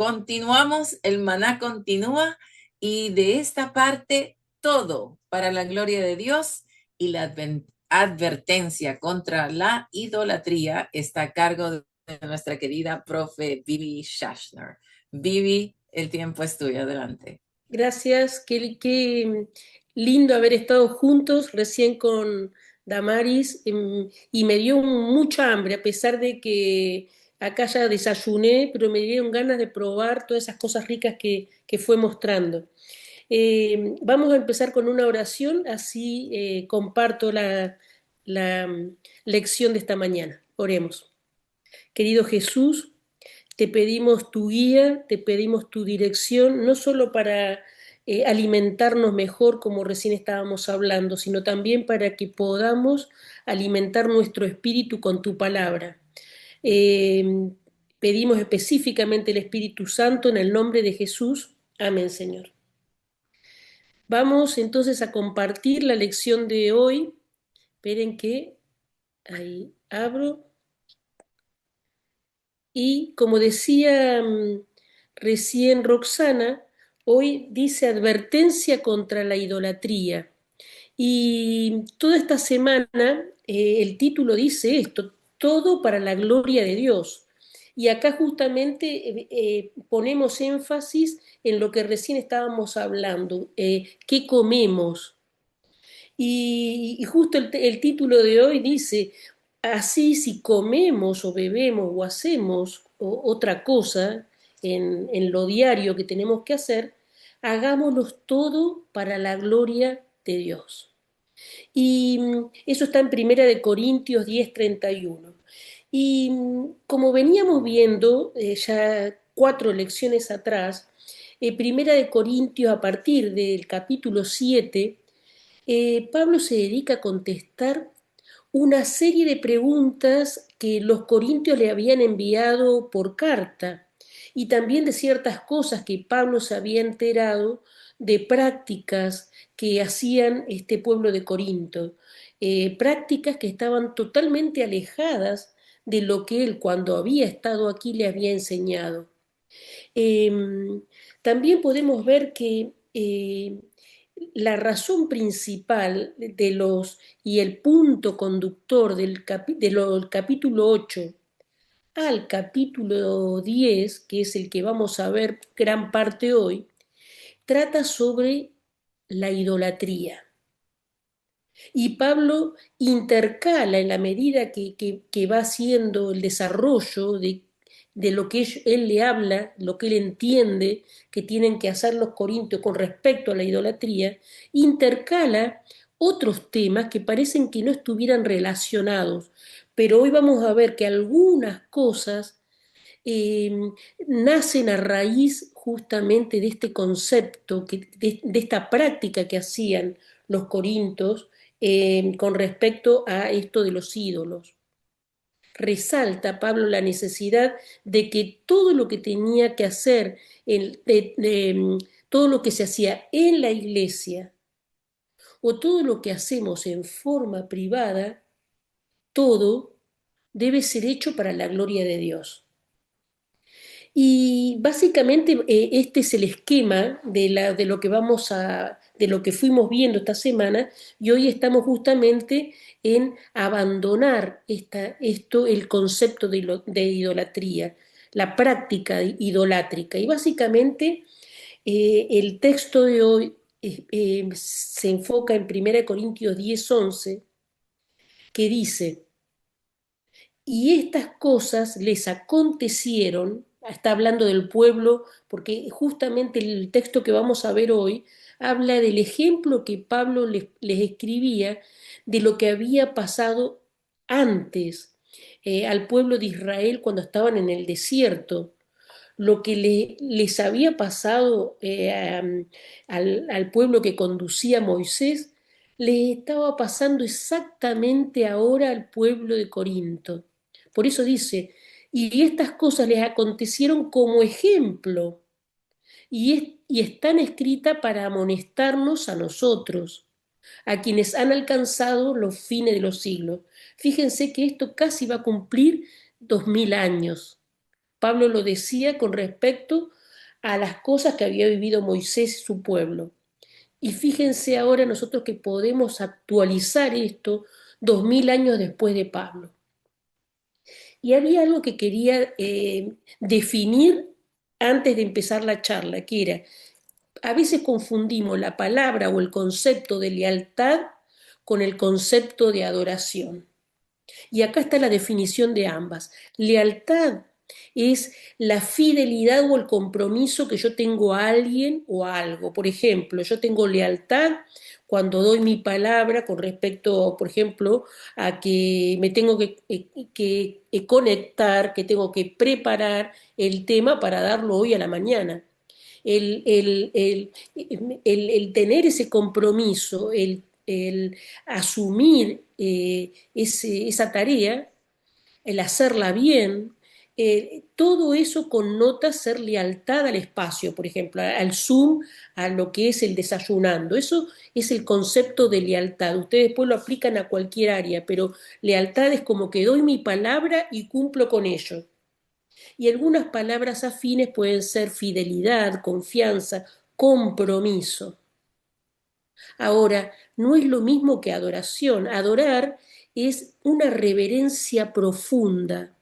Continuamos, el maná continúa y de esta parte todo para la gloria de Dios y la advertencia contra la idolatría está a cargo de nuestra querida profe Vivi Schachner. Vivi, el tiempo es tuyo, adelante. Gracias, qué lindo haber estado juntos recién con Damaris, y me dio mucha hambre, a pesar de que acá ya desayuné, pero me dieron ganas de probar todas esas cosas ricas que fue mostrando. Vamos a empezar con una oración, así comparto la lección de esta mañana. Oremos. Querido Jesús, te pedimos tu guía, te pedimos tu dirección, no solo para alimentarnos mejor, como recién estábamos hablando, sino también para que podamos alimentar nuestro espíritu con tu palabra. Eh, Pedimos específicamente el Espíritu Santo en el nombre de Jesús. Amén, Señor. Vamos entonces a compartir la lección de hoy. Esperen que ahí abro. Y como decía recién Roxana, hoy dice advertencia contra la idolatría. Y toda esta semana el título dice esto, todo para la gloria de Dios. Y acá justamente ponemos énfasis en lo que recién estábamos hablando, ¿qué comemos? Y justo el título de hoy dice, así si comemos o bebemos o hacemos otra cosa en lo diario que tenemos que hacer, hagámoslo todo para la gloria de Dios. Y eso está en Primera de Corintios 10:31. Y como veníamos viendo ya 4 lecciones atrás, Primera de Corintios a partir del capítulo 7, Pablo se dedica a contestar una serie de preguntas que los corintios le habían enviado por carta y también de ciertas cosas que Pablo se había enterado de prácticas que hacían este pueblo de Corinto, prácticas que estaban totalmente alejadas de lo que él cuando había estado aquí le había enseñado. También podemos ver que la razón principal y el punto conductor del capítulo 8 al capítulo 10, que es el que vamos a ver gran parte hoy, trata sobre la idolatría. Y Pablo intercala en la medida que va haciendo el desarrollo de lo que él le habla, lo que él entiende que tienen que hacer los corintios con respecto a la idolatría, intercala otros temas que parecen que no estuvieran relacionados, pero hoy vamos a ver que algunas cosas eh, nacen a raíz justamente de este concepto, de esta práctica que hacían los corintios con respecto a esto de los ídolos. Resalta Pablo la necesidad de que todo lo que tenía que hacer, todo lo que se hacía en la iglesia o todo lo que hacemos en forma privada, todo debe ser hecho para la gloria de Dios. Y básicamente este es el esquema de lo que de lo que fuimos viendo esta semana, y hoy estamos justamente en abandonar el concepto de idolatría, la práctica idolátrica. Y básicamente el texto de hoy se enfoca en 1 Corintios 10:11, que dice: y estas cosas les acontecieron, está hablando del pueblo, porque justamente el texto que vamos a ver hoy habla del ejemplo que Pablo les escribía de lo que había pasado antes al pueblo de Israel cuando estaban en el desierto, lo que les había pasado al pueblo que conducía Moisés, le estaba pasando exactamente ahora al pueblo de Corinto. Por eso dice, y estas cosas les acontecieron como ejemplo y están escritas para amonestarnos a nosotros, a quienes han alcanzado los fines de los siglos. Fíjense que esto casi va a cumplir 2000 años. Pablo lo decía con respecto a las cosas que había vivido Moisés y su pueblo. Y fíjense ahora nosotros que podemos actualizar esto 2000 años después de Pablo. Y había algo que quería definir antes de empezar la charla, que era, a veces confundimos la palabra o el concepto de lealtad con el concepto de adoración. Y acá está la definición de ambas. Lealtad es la fidelidad o el compromiso que yo tengo a alguien o a algo. Por ejemplo, yo tengo lealtad cuando doy mi palabra con respecto, por ejemplo, a que me tengo que conectar, que tengo que preparar el tema para darlo hoy a la mañana. El tener ese compromiso, el asumir esa tarea, el hacerla bien, todo eso connota ser lealtad al espacio, por ejemplo, al Zoom, a lo que es el desayunando. Eso es el concepto de lealtad. Ustedes después lo aplican a cualquier área, pero lealtad es como que doy mi palabra y cumplo con ello. Y algunas palabras afines pueden ser fidelidad, confianza, compromiso. Ahora, no es lo mismo que adoración. Adorar es una reverencia profunda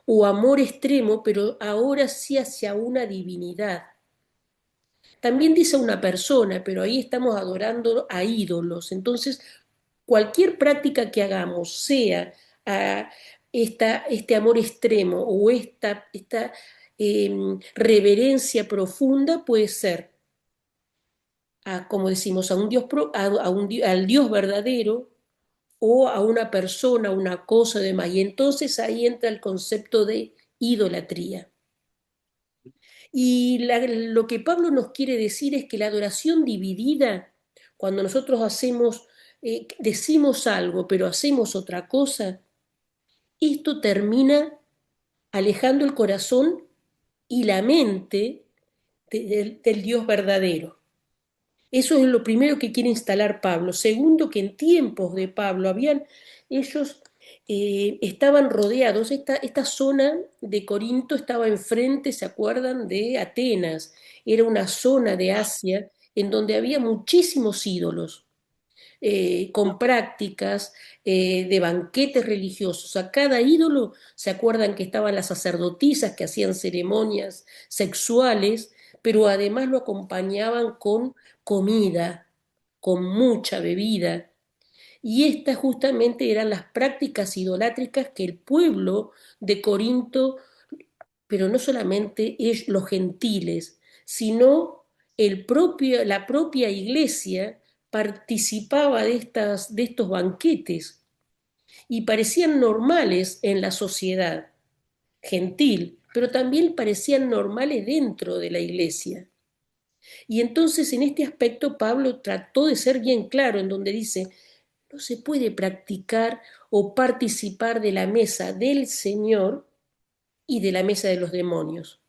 o amor extremo, pero ahora sí hacia una divinidad. También dice una persona, pero ahí estamos adorando a ídolos. Entonces, cualquier práctica que hagamos, sea este amor extremo o esta reverencia profunda, puede ser como decimos, a un Dios, al Dios verdadero o a una persona, una cosa, demás. Y entonces ahí entra el concepto de idolatría. Y lo que Pablo nos quiere decir es que la adoración dividida, cuando nosotros decimos algo, pero hacemos otra cosa, esto termina alejando el corazón y la mente del Dios verdadero. Eso es lo primero que quiere instalar Pablo. Segundo, que en tiempos de Pablo ellos estaban rodeados, esta zona de Corinto estaba enfrente, ¿se acuerdan? De Atenas. Era una zona de Asia en donde había muchísimos ídolos, con prácticas de banquetes religiosos. A cada ídolo, ¿se acuerdan que estaban las sacerdotisas que hacían ceremonias sexuales, pero además lo acompañaban con comida, con mucha bebida? Y estas justamente eran las prácticas idolátricas que el pueblo de Corinto, pero no solamente los gentiles, sino la propia iglesia participaba de estos banquetes y parecían normales en la sociedad gentil, pero también parecían normales dentro de la iglesia. Y entonces en este aspecto Pablo trató de ser bien claro en donde dice, no se puede practicar o participar de la mesa del Señor y de la mesa de los demonios.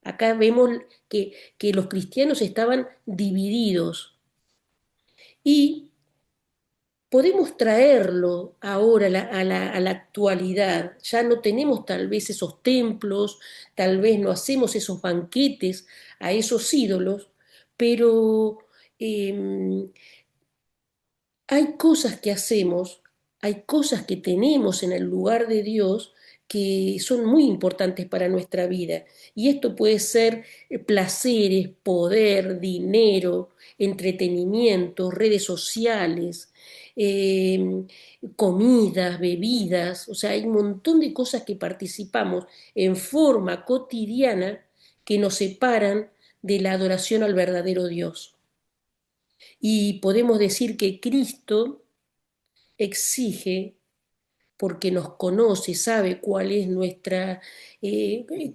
Acá vemos que los cristianos estaban divididos y podemos traerlo ahora a la actualidad. Ya no tenemos tal vez esos templos, tal vez no hacemos esos banquetes a esos ídolos, pero eh, hay cosas que hacemos, hay cosas que tenemos en el lugar de Dios que son muy importantes para nuestra vida. Y esto puede ser placeres, poder, dinero, entretenimiento, redes sociales, eh, comidas, bebidas, o sea, hay un montón de cosas que participamos en forma cotidiana que nos separan de la adoración al verdadero Dios. Y podemos decir que Cristo exige, porque nos conoce, sabe cuál es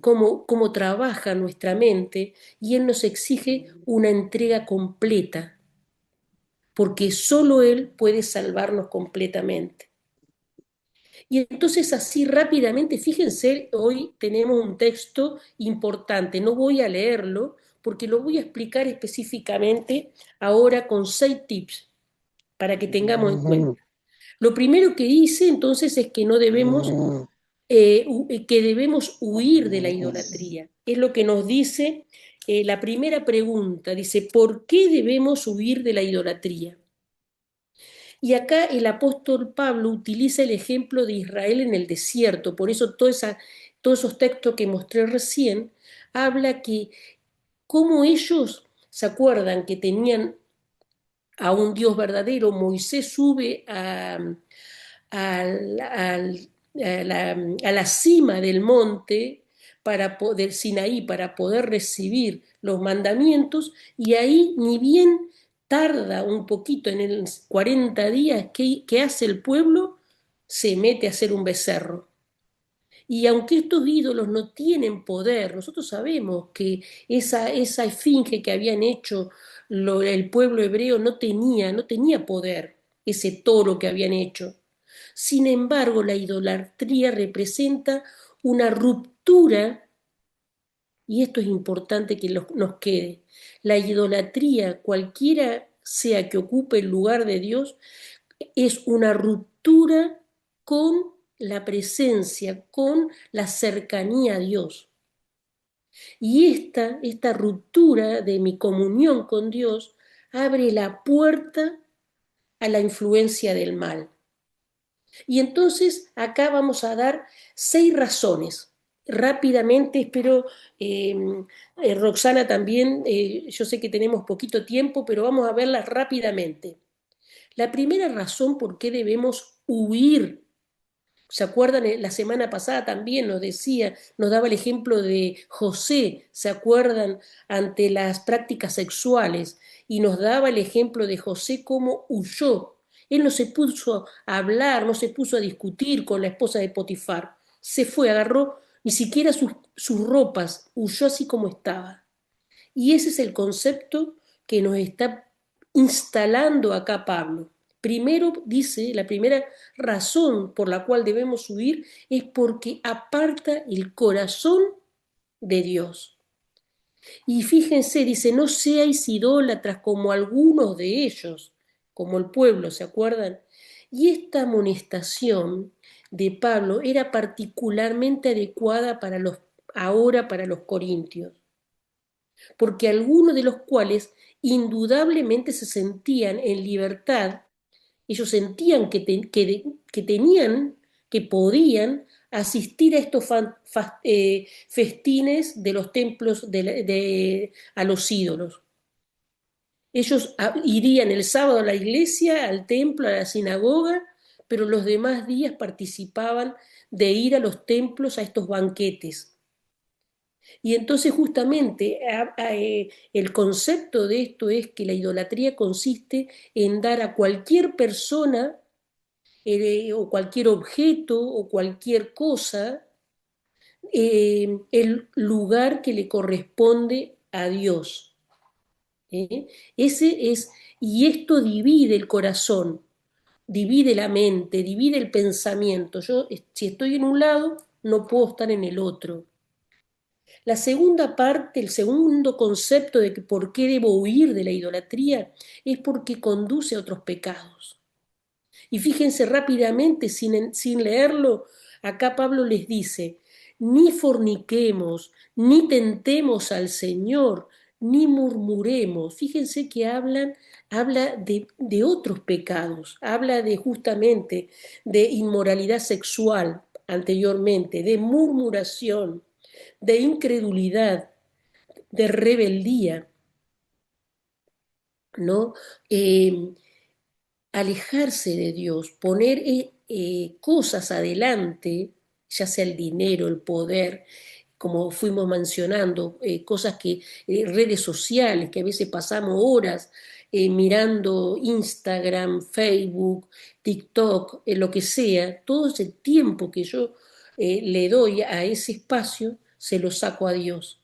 cómo trabaja nuestra mente, y Él nos exige una entrega completa, porque solo Él puede salvarnos completamente. Y entonces así rápidamente, fíjense, hoy tenemos un texto importante, no voy a leerlo, porque lo voy a explicar específicamente ahora con 6 tips para que tengamos en cuenta. Lo primero que dice entonces es que no debemos que debemos huir de la idolatría. Es lo que nos dice la primera pregunta. Dice, ¿por qué debemos huir de la idolatría? Y acá el apóstol Pablo utiliza el ejemplo de Israel en el desierto. Por eso todos esos textos que mostré recién habla que cómo ellos se acuerdan que tenían a un Dios verdadero. Moisés sube al- al- a la cima del monte del Sinaí para poder recibir los mandamientos, y ahí ni bien tarda un poquito en el 40 días que hace el pueblo, se mete a hacer un becerro. Y aunque estos ídolos no tienen poder, nosotros sabemos que esa esfinge que habían hecho el pueblo hebreo no tenía poder, ese toro que habían hecho. Sin embargo, la idolatría representa una ruptura, y esto es importante que nos quede. La idolatría, cualquiera sea que ocupe el lugar de Dios, es una ruptura con la presencia, con la cercanía a Dios. Y esta ruptura de mi comunión con Dios abre la puerta a la influencia del mal. Y entonces acá vamos a dar 6 razones. Rápidamente, espero, Roxana también, yo sé que tenemos poquito tiempo, pero vamos a verlas rápidamente. La primera razón por qué debemos huir. ¿Se acuerdan? La semana pasada también nos daba el ejemplo de José, ¿se acuerdan? Ante las prácticas sexuales, y nos daba el ejemplo de José cómo huyó. Él no se puso a hablar, no se puso a discutir con la esposa de Potifar. Se fue, agarró ni siquiera sus ropas, huyó así como estaba. Y ese es el concepto que nos está instalando acá Pablo. Primero dice, la primera razón por la cual debemos huir es porque aparta el corazón de Dios. Y fíjense, dice, no seáis idólatras como algunos de ellos, como el pueblo, ¿se acuerdan? Y esta amonestación de Pablo era particularmente adecuada ahora para los corintios, porque algunos de los cuales indudablemente se sentían en libertad. Ellos sentían que tenían, que podían asistir a estos festines de los templos a los ídolos. Ellos irían el sábado a la iglesia, al templo, a la sinagoga, pero los demás días participaban de ir a los templos a estos banquetes. Y entonces justamente el concepto de esto es que la idolatría consiste en dar a cualquier persona o cualquier objeto o cualquier cosa el lugar que le corresponde a Dios. ¿Eh? Ese es, y esto divide el corazón, divide la mente, divide el pensamiento. Yo, si estoy en un lado, no puedo estar en el otro. La segunda parte, el segundo concepto de que por qué debo huir de la idolatría, es porque conduce a otros pecados. Y fíjense rápidamente, sin leerlo, acá Pablo les dice, ni forniquemos, ni tentemos al Señor, ni murmuremos. Fíjense que habla de otros pecados, habla de justamente de inmoralidad sexual anteriormente, de murmuración, de incredulidad, de rebeldía, ¿no? Eh, Alejarse de Dios, poner cosas adelante, ya sea el dinero, el poder, como fuimos mencionando, cosas redes sociales, que a veces pasamos horas mirando Instagram, Facebook, TikTok, lo que sea, todo ese tiempo que yo le doy a ese espacio, se lo saco a Dios.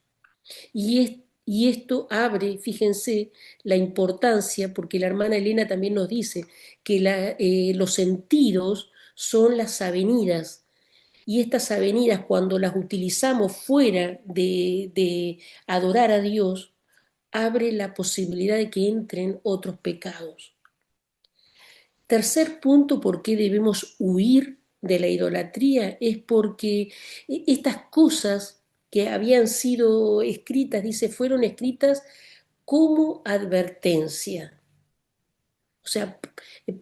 Y esto abre, fíjense, la importancia, porque la hermana Elena también nos dice que los sentidos son las avenidas, y estas avenidas cuando las utilizamos fuera de adorar a Dios, abre la posibilidad de que entren otros pecados. Tercer punto, ¿por qué debemos huir? de la idolatría es porque estas cosas que habían sido escritas, dice, fueron escritas como advertencia. O sea,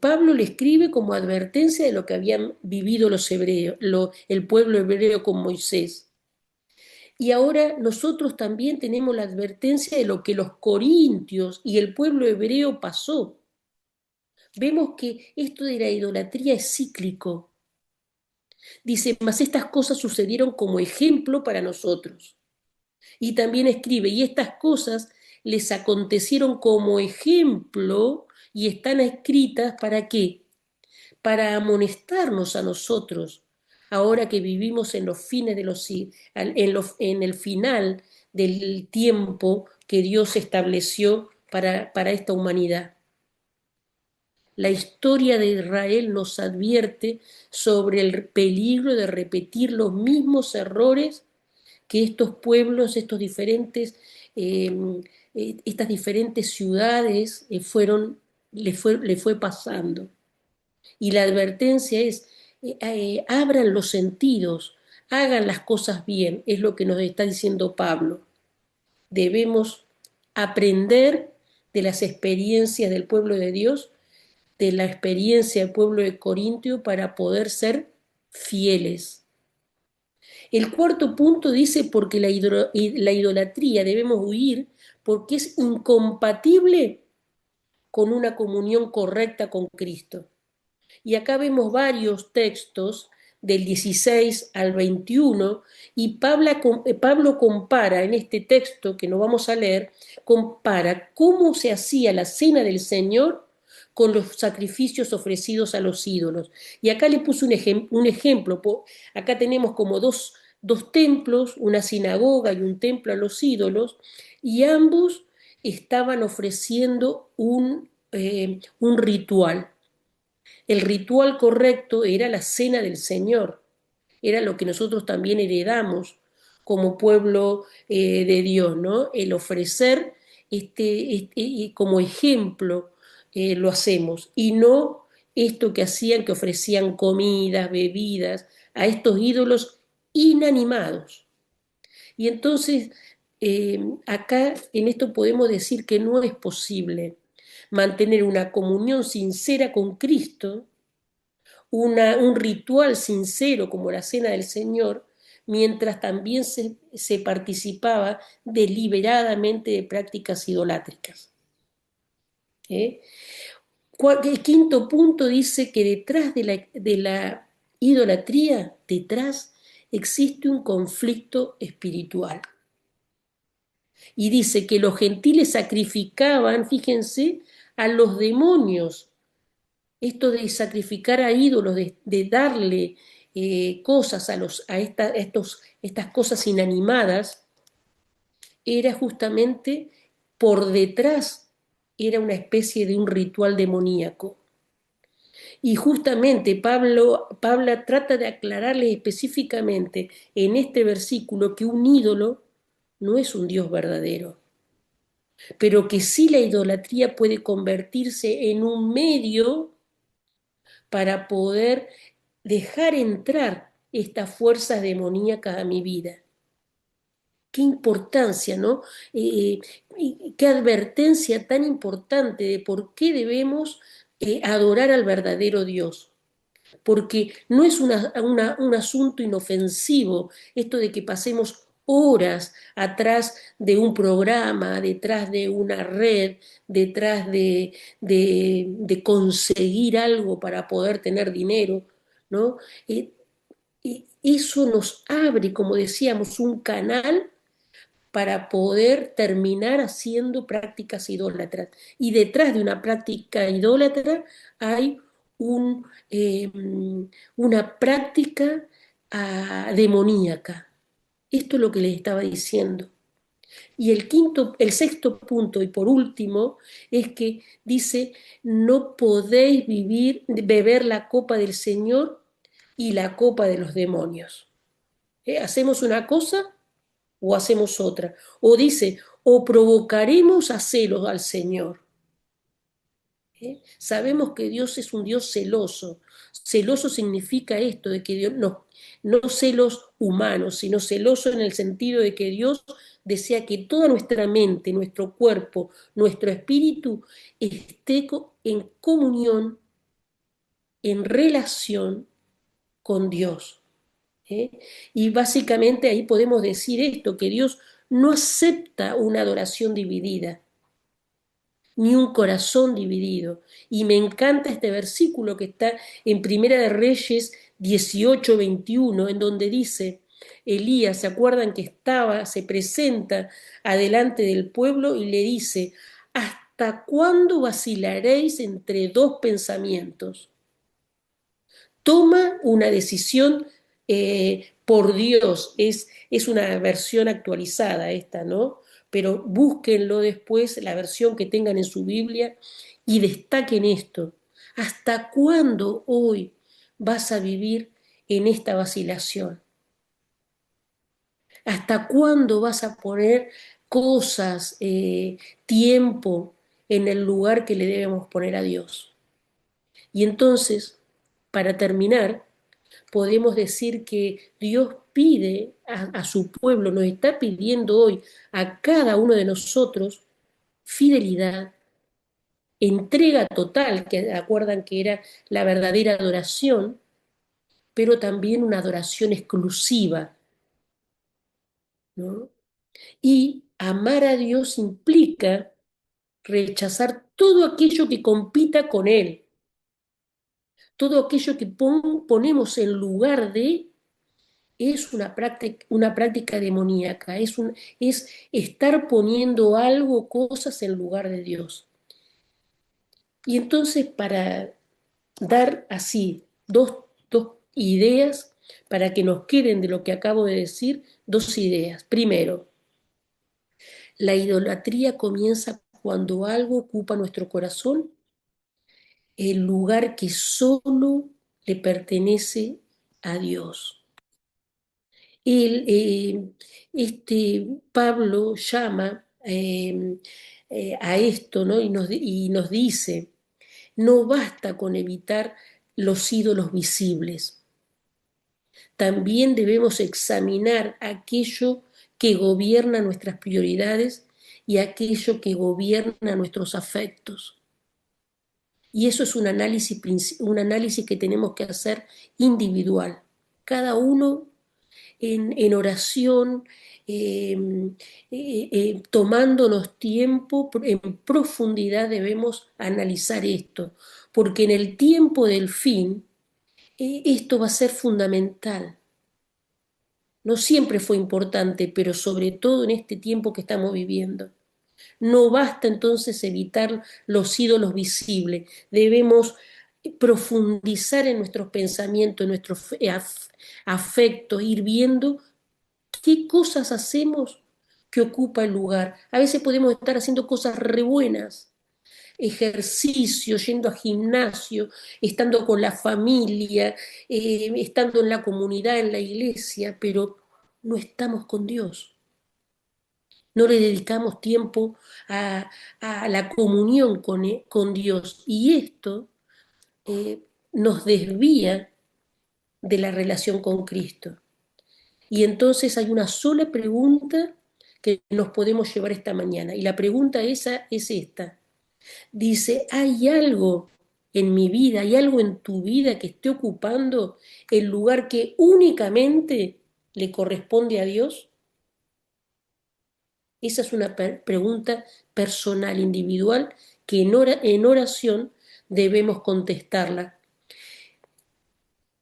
Pablo le escribe como advertencia de lo que habían vivido los hebreos, el pueblo hebreo con Moisés. Y ahora nosotros también tenemos la advertencia de lo que los corintios y el pueblo hebreo pasó. Vemos que esto de la idolatría es cíclico. Dice, mas estas cosas sucedieron como ejemplo para nosotros. Y también escribe, y estas cosas les acontecieron como ejemplo y están escritas ¿para qué? Para amonestarnos a nosotros, ahora que vivimos en los fines de en el final del tiempo que Dios estableció para esta humanidad. La historia de Israel nos advierte sobre el peligro de repetir los mismos errores que estos pueblos, eh, estas diferentes ciudades le fue pasando. Y la advertencia es, abran los sentidos, hagan las cosas bien, es lo que nos está diciendo Pablo. Debemos aprender de las experiencias del pueblo de Dios, de la experiencia del pueblo de Corintio para poder ser fieles. El cuarto punto dice porque la idolatría debemos huir porque es incompatible con una comunión correcta con Cristo. Y acá vemos varios textos del 16 al 21 y Pablo compara en este texto que no vamos a leer, compara cómo se hacía la cena del Señor con los sacrificios ofrecidos a los ídolos. Y acá le puse un ejemplo, acá tenemos como dos templos, una sinagoga y un templo a los ídolos, y ambos estaban ofreciendo un ritual. El ritual correcto era la cena del Señor, era lo que nosotros también heredamos como pueblo de Dios, ¿no? El ofrecer como ejemplo lo hacemos y no esto que hacían, que ofrecían comidas, bebidas a estos ídolos inanimados. Y entonces acá en esto podemos decir que no es posible mantener una comunión sincera con Cristo, un ritual sincero como la Cena del Señor, mientras también se participaba deliberadamente de prácticas idolátricas. ¿Eh? El quinto punto dice que detrás de la idolatría, detrás existe un conflicto espiritual. Y dice que los gentiles sacrificaban, fíjense, a los demonios. Esto de sacrificar a ídolos, de darle cosas estas cosas inanimadas, era justamente por detrás, era una especie de un ritual demoníaco. Y justamente Pablo trata de aclararle específicamente en este versículo que un ídolo no es un Dios verdadero, pero que sí la idolatría puede convertirse en un medio para poder dejar entrar estas fuerzas demoníacas a mi vida. Qué importancia, ¿no? Qué advertencia tan importante de por qué debemos adorar al verdadero Dios. Porque no es un asunto inofensivo esto de que pasemos horas atrás de un programa, detrás de una red, detrás de conseguir algo para poder tener dinero, ¿no? Eso nos abre, como decíamos, un canal para poder terminar haciendo prácticas idólatras. Y detrás de una práctica idólatra hay un, eh, una práctica demoníaca. Esto es lo que les estaba diciendo. Y el sexto punto, y por último, es que dice, no podéis beber la copa del Señor y la copa de los demonios. Hacemos una cosa o hacemos otra. O dice, o provocaremos a celos al Señor. Sabemos que Dios es un Dios celoso, Celoso significa esto, de que Dios no celos humanos, sino celoso en el sentido de que Dios desea que toda nuestra mente, nuestro cuerpo, nuestro espíritu esté en comunión, en relación con Dios. ¿Eh? Y básicamente ahí podemos decir esto, que Dios no acepta una adoración dividida, ni un corazón dividido. Y me encanta este versículo que está en Primera de Reyes 18:21, en donde dice, Elías, ¿se acuerdan que se presenta adelante del pueblo y le dice, ¿hasta cuándo vacilaréis entre dos pensamientos? Toma una decisión por Dios. Es una versión actualizada esta, ¿no? Pero búsquenlo después, la versión que tengan en su Biblia, y destaquen esto. ¿Hasta cuándo hoy vas a vivir en esta vacilación? ¿Hasta cuándo vas a poner cosas, tiempo en el lugar que le debemos poner a Dios? Y entonces, para terminar, podemos decir que Dios pide a su pueblo, nos está pidiendo hoy a cada uno de nosotros fidelidad, entrega total, que acuerdan que era la verdadera adoración, pero también una adoración exclusiva, ¿no? Y amar a Dios implica rechazar todo aquello que compita con Él, todo aquello que ponemos en lugar de es una práctica demoníaca, es estar poniendo algo, cosas en lugar de Dios. Y entonces para dar así dos ideas, para que nos queden de lo que acabo de decir, dos ideas. Primero, la idolatría comienza cuando algo ocupa nuestro corazón, el lugar que solo le pertenece a Dios. Pablo llama a esto, ¿no? Y nos dice, no basta con evitar los ídolos visibles, también debemos examinar aquello que gobierna nuestras prioridades y aquello que gobierna nuestros afectos. Y eso es un análisis que tenemos que hacer individual. Cada uno en oración, eh, tomándonos tiempo, en profundidad debemos analizar esto, porque en el tiempo del fin esto va a ser fundamental. No siempre fue importante, pero sobre todo en este tiempo que estamos viviendo. No basta entonces evitar los ídolos visibles, debemos profundizar en nuestros pensamientos, en nuestros afectos, ir viendo qué cosas hacemos que ocupa el lugar. A veces podemos estar haciendo cosas re buenas, ejercicio, yendo a gimnasio, estando con la familia, estando en la comunidad, en la iglesia, pero no estamos con Dios. No le dedicamos tiempo a la comunión con Dios. Y esto eh, nos desvía de la relación con Cristo. Y entonces hay una sola pregunta que nos podemos llevar esta mañana. Y la pregunta esa es esta. Dice, ¿hay algo en mi vida, hay algo en tu vida que esté ocupando el lugar que únicamente le corresponde a Dios? Esa es una pregunta personal, individual, que en oración debemos contestarla.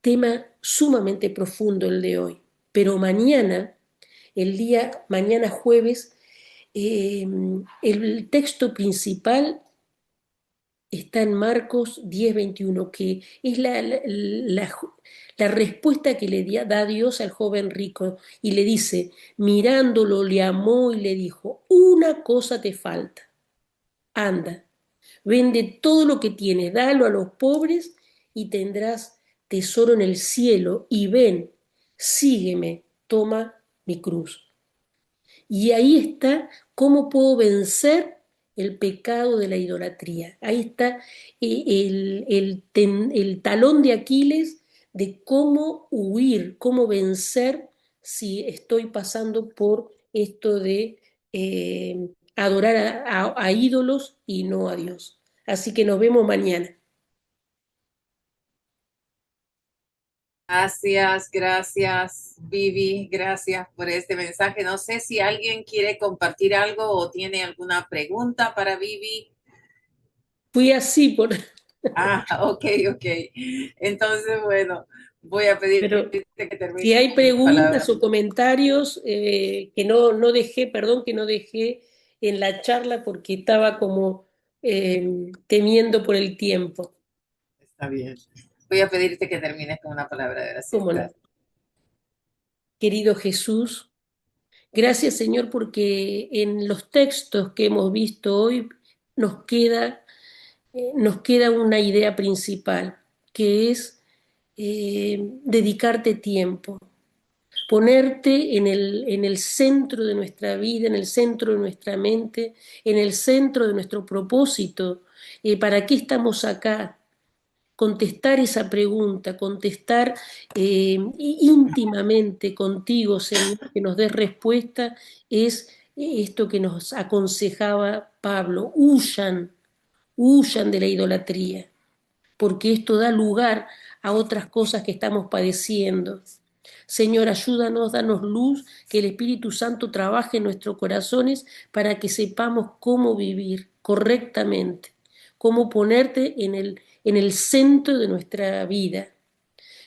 Tema sumamente profundo el de hoy. Pero mañana jueves, el texto principal está en Marcos 10:21, que es la respuesta que da Dios al joven rico y le dice, mirándolo, le amó y le dijo, una cosa te falta, anda, vende todo lo que tienes, dalo a los pobres y tendrás tesoro en el cielo y ven, sígueme, toma mi cruz. Y ahí está cómo puedo vencer el pecado de la idolatría. Ahí está el talón de Aquiles de cómo huir, cómo vencer si estoy pasando por esto de adorar a ídolos y no a Dios. Así que nos vemos mañana. Gracias, gracias, Vivi, gracias por este mensaje. No sé si alguien quiere compartir algo o tiene alguna pregunta para Vivi. Fui así por... Ah, ok, ok. Entonces, bueno, voy a pedirte Pero que si termines hay con una preguntas palabra. o comentarios que no dejé, perdón, que no dejé en la charla porque estaba como temiendo por el tiempo. Está bien. Voy a pedirte que termines con una palabra de gracias. ¿Cómo no? Gracias. Querido Jesús, gracias Señor porque en los textos que hemos visto hoy nos queda, nos queda una idea principal, que es dedicarte tiempo, ponerte en el centro de nuestra vida, en el centro de nuestra mente, en el centro de nuestro propósito. ¿Para qué estamos acá? Contestar esa pregunta, contestar íntimamente contigo, Señor, que nos des respuesta, es esto que nos aconsejaba Pablo, huyan de la idolatría, porque esto da lugar a otras cosas que estamos padeciendo. Señor, ayúdanos, danos luz, que el Espíritu Santo trabaje en nuestros corazones para que sepamos cómo vivir correctamente, cómo ponerte en el centro de nuestra vida.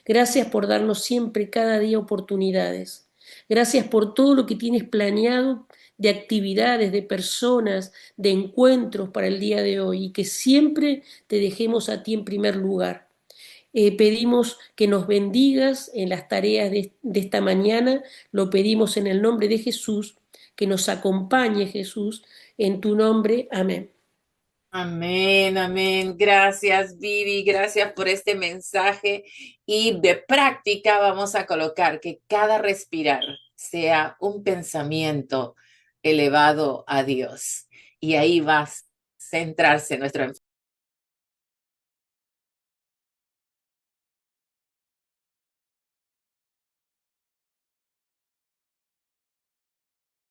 Gracias por darnos siempre, cada día, oportunidades. Gracias por todo lo que tienes planeado de actividades, de personas, de encuentros para el día de hoy y que siempre te dejemos a ti en primer lugar. Pedimos que nos bendigas en las tareas de esta mañana, lo pedimos en el nombre de Jesús, que nos acompañe Jesús, en tu nombre, amén. Amén, amén. Gracias, Vivi. Gracias por este mensaje. Y de práctica vamos a colocar que cada respirar sea un pensamiento elevado a Dios. Y ahí va a centrarse nuestro enfoque.